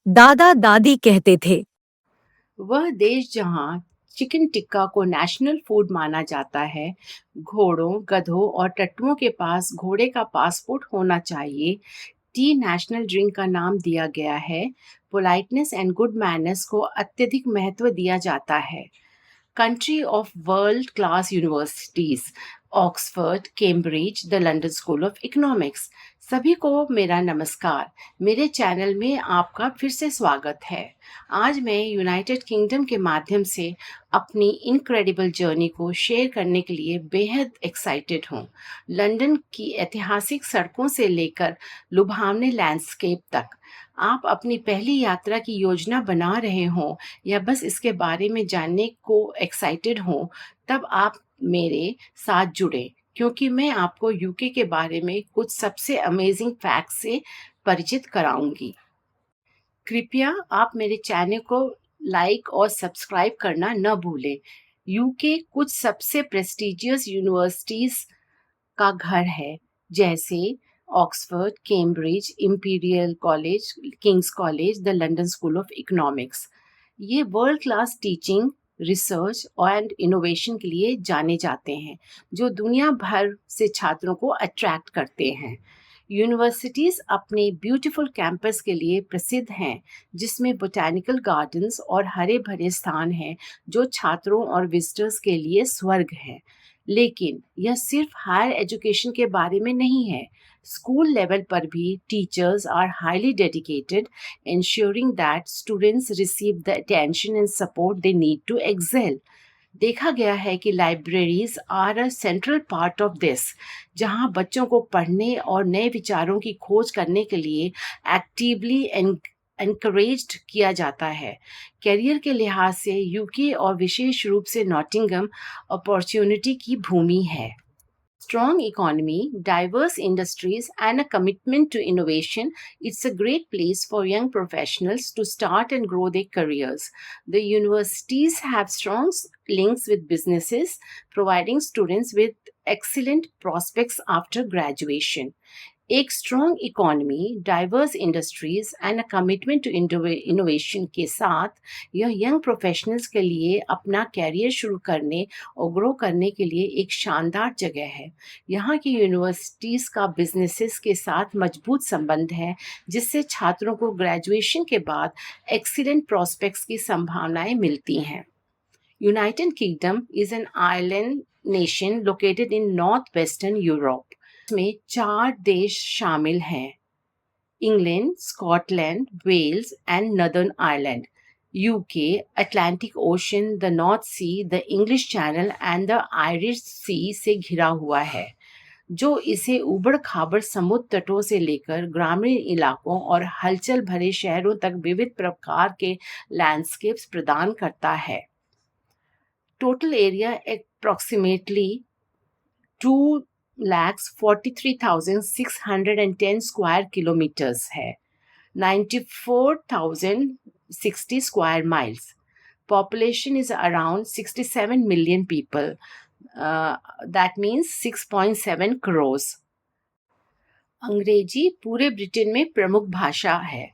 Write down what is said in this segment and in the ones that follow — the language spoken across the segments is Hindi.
दादा दादी कहते थे। वह देश जहाँ चिकन टिक्का को नेशनल फूड माना जाता है, घोड़ों, गधों और टट्टुओं के पास घोड़े का पासपोर्ट होना चाहिए, टी नेशनल ड्रिंक का नाम दिया गया है, पोलाइटनेस एंड गुड मैनर्स को अत्यधिक महत्व दिया जाता है। Country of world class universities, Oxford, Cambridge, the London School of economics. सभी को मेरा नमस्कार। मेरे चैनल में आपका फिर से स्वागत है। आज मैं यूनाइटेड किंगडम के माध्यम से अपनी इनक्रेडिबल जर्नी को शेयर करने के लिए बेहद एक्साइटेड हूँ। लंदन की ऐतिहासिक सड़कों से लेकर लुभावने लैंडस्केप तक, आप अपनी पहली यात्रा की योजना बना रहे हों या बस इसके बारे में जानने को एक्साइटेड हों, तब आप मेरे साथ जुड़ें, क्योंकि मैं आपको यूके के बारे में कुछ सबसे अमेजिंग फैक्ट से परिचित कराऊंगी। कृपया आप मेरे चैनल को लाइक और सब्सक्राइब करना न भूलें। यूके कुछ सबसे प्रेस्टिजियस यूनिवर्सिटीज़ का घर है, जैसे Oxford, Cambridge, Imperial College, King's College, the London School of Economics. ये world class teaching, research and innovation के लिए जाने जाते हैं, जो दुनिया भर से छात्रों को अट्रैक्ट करते हैं। यूनिवर्सिटीज़ अपने ब्यूटीफुल कैंपस के लिए प्रसिद्ध हैं, जिसमें बोटैनिकल गार्डन्स और हरे भरे स्थान हैं, जो छात्रों और विजिटर्स के लिए स्वर्ग है। लेकिन यह सिर्फ हायर एजुकेशन के बारे में नहीं है। स्कूल लेवल पर भी teachers are highly dedicated, ensuring that students receive the attention and support they need to excel. देखा गया है कि libraries are a central part of this, जहां बच्चों को पढ़ने और नए विचारों की खोज करने के लिए एक्टिवली एनकरेज्ड किया जाता है। करियर के लिहाज से यूके और विशेष रूप से नॉटिंघम अपॉर्चुनिटी की भूमि है। Strong economy, diverse industries, and a commitment to innovation, it's a great place for young professionals to start and grow their careers. The universities have strong links with businesses, providing students with excellent prospects after graduation. एक strong economy, diverse industries and a commitment to innovation के साथ यह यंग प्रोफेशनल्स के लिए अपना कैरियर शुरू करने और ग्रो करने के लिए एक शानदार जगह है। यहाँ की यूनिवर्सिटीज़ का बिजनेसेस के साथ मजबूत संबंध है, जिससे छात्रों को ग्रेजुएशन के बाद एक्सीलेंट प्रॉस्पेक्ट्स की संभावनाएं मिलती हैं। United Kingdom is an island nation located in north western Europe. में 4 देश शामिल हैं: England, Scotland, Wales and Northern Ireland. UK Atlantic Ocean, the North Sea, the English Channel and the Irish Sea से घिरा हुआ है, जो इसे ऊबड़-खाबड़ समुद्र तटों से लेकर ग्रामीण इलाकों और हलचल भरे शहरों तक विविध प्रकार के लैंडस्केप्स प्रदान करता है। Total area approximately 2,43,610 square kilometres है, 94,060 square miles. Population is around 67 million people. That means 6.7 crores. अंग्रेजी पूरे ब्रिटेन में प्रमुख भाषा है।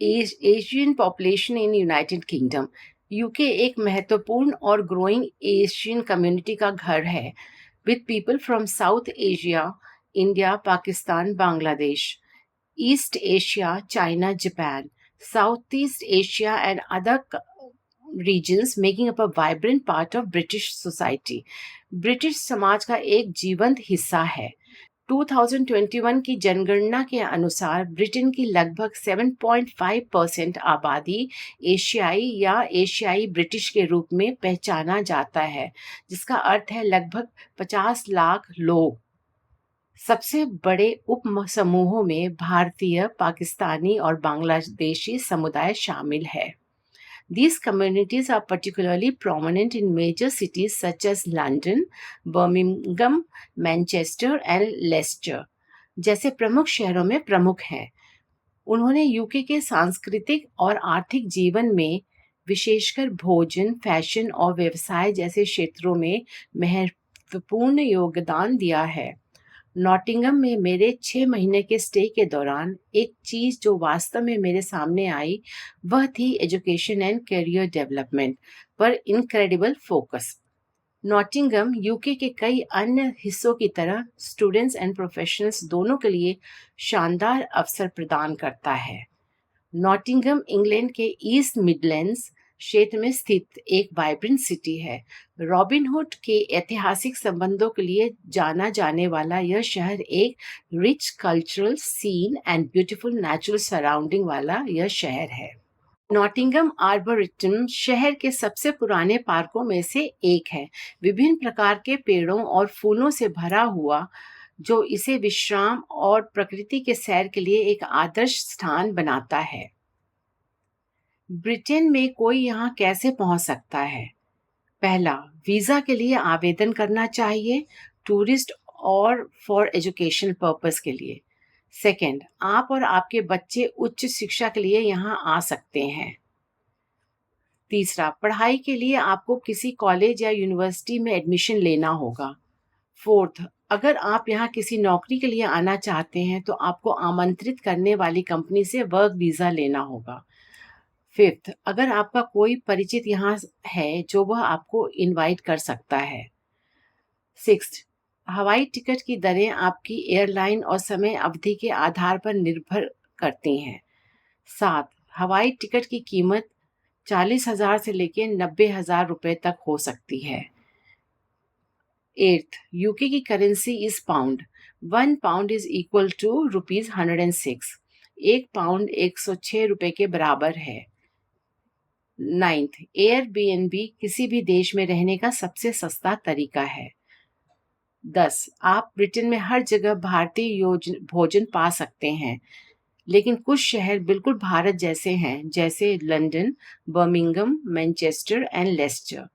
Asian population in United kingdom. UK एक महत्वपूर्ण और ग्रोइंग एशियन कम्युनिटी का घर है, with people from South Asia, India, Pakistan, Bangladesh, East Asia, China, Japan, Southeast Asia, and other regions making up a vibrant part of British society. British समाज का एक जीवंत हिस्सा है। 2021 की जनगणना के अनुसार ब्रिटेन की लगभग 7.5% आबादी एशियाई या एशियाई ब्रिटिश के रूप में पहचाना जाता है, जिसका अर्थ है लगभग 50 लाख लोग। सबसे बड़े उप समूहों में भारतीय, पाकिस्तानी और बांग्लादेशी समुदाय शामिल है। These communities are particularly prominent in major cities such as London, Birmingham, Manchester and Leicester, जैसे प्रमुख शहरों में प्रमुख हैं। उन्होंने यूके के सांस्कृतिक और आर्थिक जीवन में, विशेषकर भोजन, फैशन और व्यवसाय जैसे क्षेत्रों में महत्वपूर्ण योगदान दिया है। नॉटिंघम में मेरे 6 महीने के स्टे के दौरान एक चीज़ जो वास्तव में मेरे सामने आई, वह थी एजुकेशन एंड करियर डेवलपमेंट पर इनक्रेडिबल फोकस। नॉटिंघम यूके के कई अन्य हिस्सों की तरह स्टूडेंट्स एंड प्रोफेशनल्स दोनों के लिए शानदार अवसर प्रदान करता है। नॉटिंघम इंग्लैंड के ईस्ट मिडलैंड्स क्षेत्र में स्थित एक वाइब्रेंट सिटी है। रॉबिनहुड के ऐतिहासिक संबंधों के लिए जाना जाने वाला यह शहर एक rich cultural scene and beautiful natural surrounding वाला यह शहर है। नॉटिंघम आर्बोरेटम शहर के सबसे पुराने पार्कों में से एक है, विभिन्न प्रकार के पेड़ों और फूलों से भरा हुआ, जो इसे विश्राम और प्रकृति के सैर के लिए एक आदर्श स्थान बनाता है। ब्रिटेन में कोई यहाँ कैसे पहुंच सकता है? पहला, वीज़ा के लिए आवेदन करना चाहिए, टूरिस्ट और फॉर एजुकेशन पर्पस के लिए। सेकंड, आप और आपके बच्चे उच्च शिक्षा के लिए यहाँ आ सकते हैं। तीसरा, पढ़ाई के लिए आपको किसी कॉलेज या यूनिवर्सिटी में एडमिशन लेना होगा। फोर्थ, अगर आप यहाँ किसी नौकरी के लिए आना चाहते हैं तो आपको आमंत्रित करने वाली कंपनी से वर्क वीज़ा लेना होगा। फिफ्थ, अगर आपका कोई परिचित यहाँ है जो वह आपको इनवाइट कर सकता है। सिक्स्थ, हवाई टिकट की दरें आपकी एयरलाइन और समय अवधि के आधार पर निर्भर करती हैं। सात, हवाई टिकट की कीमत 40,000 से लेकर 90,000 रुपए तक हो सकती है। एट्थ, यूके की currency is pound. 1 pound is equal to ₹106। 1 pound 106 रुपए के बराबर है। नाइन्थ, एयरबीएनबी किसी भी देश में रहने का सबसे सस्ता तरीका है। 10, आप ब्रिटेन में हर जगह भारतीय भोजन पा सकते हैं, लेकिन कुछ शहर बिल्कुल भारत जैसे हैं, जैसे London, Birmingham, Manchester and Leicester.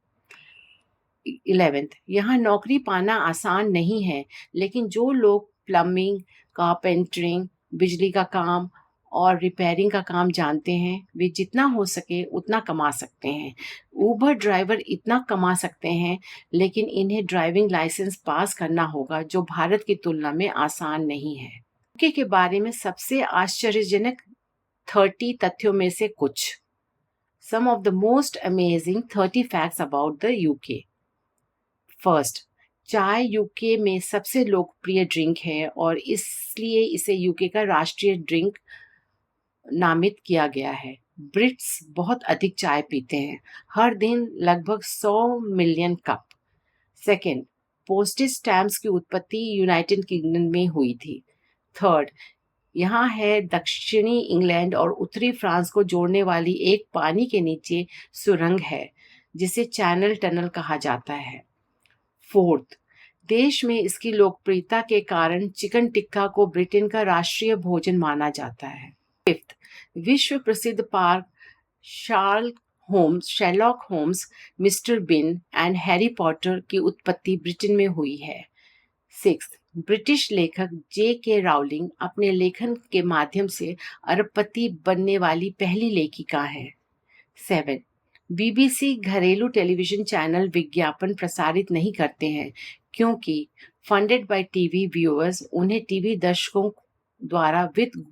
11th, यहाँ नौकरी पाना आसान नहीं है, लेकिन जो लोग प्लम्बिंग, कारपेंटरिंग, बिजली का काम और रिपेयरिंग का काम जानते हैं, वे जितना हो सके उतना कमा सकते हैं। ऊबर ड्राइवर इतना कमा सकते हैं, लेकिन इन्हें ड्राइविंग लाइसेंस पास करना होगा, जो भारत की तुलना में आसान नहीं है। यूके के बारे में सबसे आश्चर्यजनक 30 तथ्यों में से कुछ। Some of the most amazing 30 facts about the UK. First, चाय यूके में सबसे लोकप्रिय ड्रिंक है और इसलिए इसे यूके का राष्ट्रीय ड्रिंक नामित किया गया है। ब्रिट्स बहुत अधिक चाय पीते हैं, हर दिन लगभग 100 million cup. Second, postage stamps की उत्पत्ति यूनाइटेड किंगडम में हुई थी। थर्ड, यहाँ है दक्षिणी इंग्लैंड और उत्तरी फ्रांस को जोड़ने वाली एक पानी के नीचे सुरंग है, जिसे चैनल टनल कहा जाता है। फोर्थ, देश में इसकी लोकप्रियता के कारण चिकन टिक्का को ब्रिटेन का राष्ट्रीय भोजन माना जाता है। फिफ्थ, विश्व प्रसिद्ध park Sherlock Holmes, Mister Bean and Harry Potter की उत्पत्ति ब्रिटेन में हुई है। सिक्स्थ, ब्रिटिश लेखक J.K. राउलिंग अपने लेखन के माध्यम से अरबपति बनने वाली पहली लेखिका हैं। 7, BBC घरेलू टेलीविजन चैनल विज्ञापन प्रसारित नहीं करते हैं, क्योंकि फंडेड बाय टीवी व्यूअर्स उन्हें टीवी दर्शकों द्वारा वित्त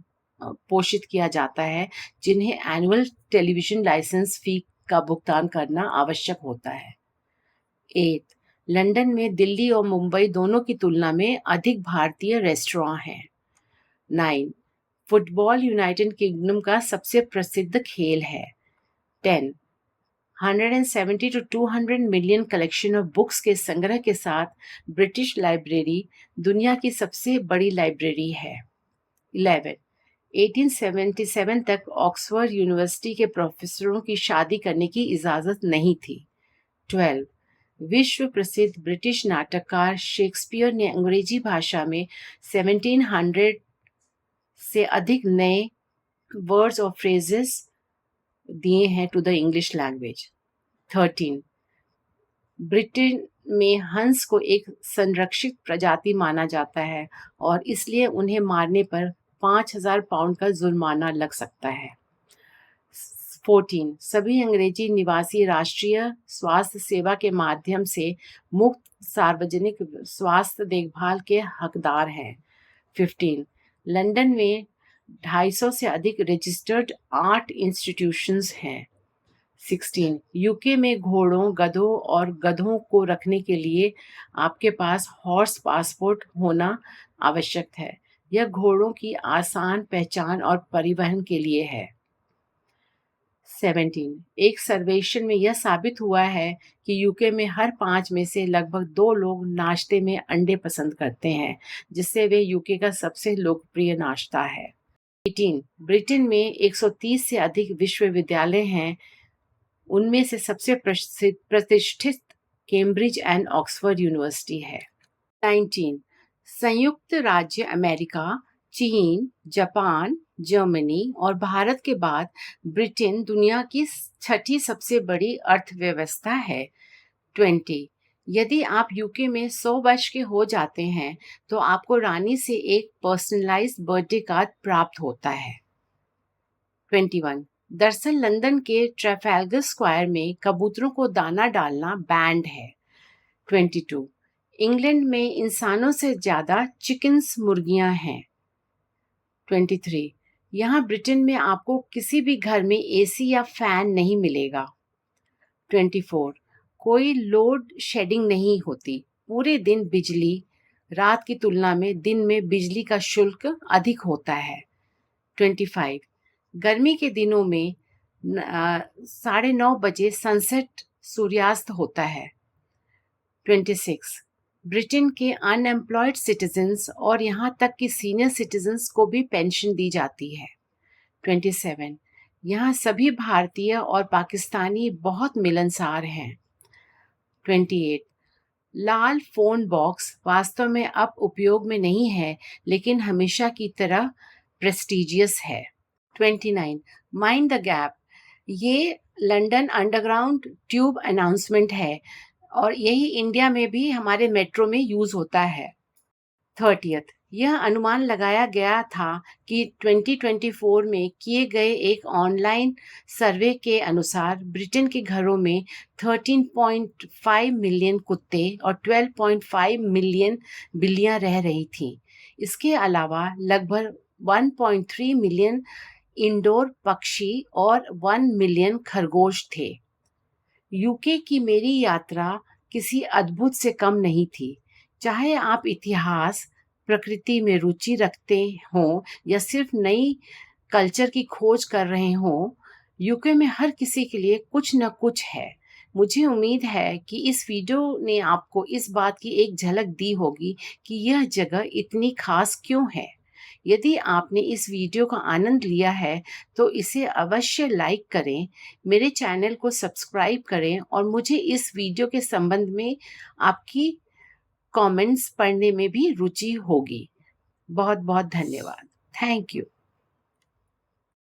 पोषित किया जाता है, जिन्हें एनुअल टेलीविजन लाइसेंस फी का भुगतान करना आवश्यक होता है। 8, लंदन में दिल्ली और मुंबई दोनों की तुलना में अधिक भारतीय रेस्टोरेंट हैं। 9, फुटबॉल यूनाइटेड किंगडम का सबसे प्रसिद्ध खेल है। 10, 170 to 200 million collection of books के संग्रह के साथ ब्रिटिश लाइब्रेरी दुनिया की सबसे बड़ी लाइब्रेरी है। 11, 1877 तक ऑक्सफोर्ड यूनिवर्सिटी के प्रोफेसरों की शादी करने की इजाज़त नहीं थी। 12, विश्व प्रसिद्ध ब्रिटिश नाटककार शेक्सपियर ने अंग्रेजी भाषा में 1700 से अधिक नए वर्ड्स और फ्रेजेस दिए हैं to the English language. 13, Britain में हंस को एक संरक्षित प्रजाति माना जाता है और इसलिए उन्हें मारने पर 5,000 पाउंड का जुर्माना लग सकता है। 14 सभी अंग्रेजी निवासी राष्ट्रीय स्वास्थ्य सेवा के माध्यम से मुफ्त सार्वजनिक स्वास्थ्य देखभाल के हकदार हैं। 15 लंदन में 250 से अधिक रजिस्टर्ड आर्ट इंस्टीट्यूशंस हैं। 16 यूके में घोड़ों, गधों और गधों को रखने के लिए आपके पास हॉर्स पासपोर्ट होना आवश्यक है। यह घोड़ों की आसान पहचान और परिवहन के लिए है। 17 एक सर्वेक्षण में यह साबित हुआ है कि यूके में हर 5 में से लगभग 2 लोग नाश्ते में अंडे पसंद करते हैं, जिससे वे यूके का सबसे लोकप्रिय नाश्ता है। 18 ब्रिटेन में 130 से अधिक विश्वविद्यालय हैं। उनमें से सबसे प्रतिष्ठित कैम्ब्रिज एंड ऑक्सफोर्ड यूनिवर्सिटी है। 19 संयुक्त राज्य अमेरिका, चीन, जापान, जर्मनी और भारत के बाद ब्रिटेन दुनिया की 6ठी सबसे बड़ी अर्थव्यवस्था है। 20 यदि आप यूके में 100 वर्ष के हो जाते हैं तो आपको रानी से एक पर्सनलाइज्ड बर्थडे कार्ड प्राप्त होता है। 21 दरअसल लंदन के ट्रैफाल्गर स्क्वायर में कबूतरों को दाना डालना बैंड है। 22 इंग्लैंड में इंसानों से ज़्यादा चिकन्स मुर्गियां हैं। 23 यहाँ ब्रिटेन में आपको किसी भी घर में एसी या फैन नहीं मिलेगा। 24 कोई लोड शेडिंग नहीं होती। पूरे दिन बिजली, रात की तुलना में दिन में बिजली का शुल्क अधिक होता है। 25 गर्मी के दिनों में 9:30 बजे सनसेट सूर्यास्त होता है। 26 ब्रिटेन के अनएम्प्लॉयड सिटीजन्स और यहाँ तक कि सीनियर सिटीजन्स को भी पेंशन दी जाती है। 27 यहाँ सभी भारतीय और पाकिस्तानी बहुत मिलनसार हैं। 28 लाल फ़ोन बॉक्स वास्तव में अब उपयोग में नहीं है, लेकिन हमेशा की तरह प्रेस्टिजियस है। 29 माइंड द गैप ये लंदन अंडरग्राउंड ट्यूब अनाउंसमेंट है और यही इंडिया में भी हमारे मेट्रो में यूज़ होता है। 30 यह अनुमान लगाया गया था कि 2024 में किए गए एक ऑनलाइन सर्वे के अनुसार ब्रिटेन के घरों में 13.5 मिलियन कुत्ते और 12.5 मिलियन बिल्लियां रह रही थीं। इसके अलावा लगभग 1.3 मिलियन इंडोर पक्षी और 1 मिलियन खरगोश थे। यूके की मेरी यात्रा किसी अद्भुत से कम नहीं थी। चाहे आप इतिहास, प्रकृति में रुचि रखते हों या सिर्फ नई कल्चर की खोज कर रहे हों, यूके में हर किसी के लिए कुछ न कुछ है। मुझे उम्मीद है कि इस वीडियो ने आपको इस बात की एक झलक दी होगी कि यह जगह इतनी खास क्यों है। यदि आपने इस वीडियो का आनंद लिया है तो इसे अवश्य लाइक करें, मेरे चैनल को सब्सक्राइब करें और मुझे इस वीडियो के संबंध में आपकी कमेंट्स पढ़ने में भी रुचि होगी। बहुत बहुत धन्यवाद। Thank you.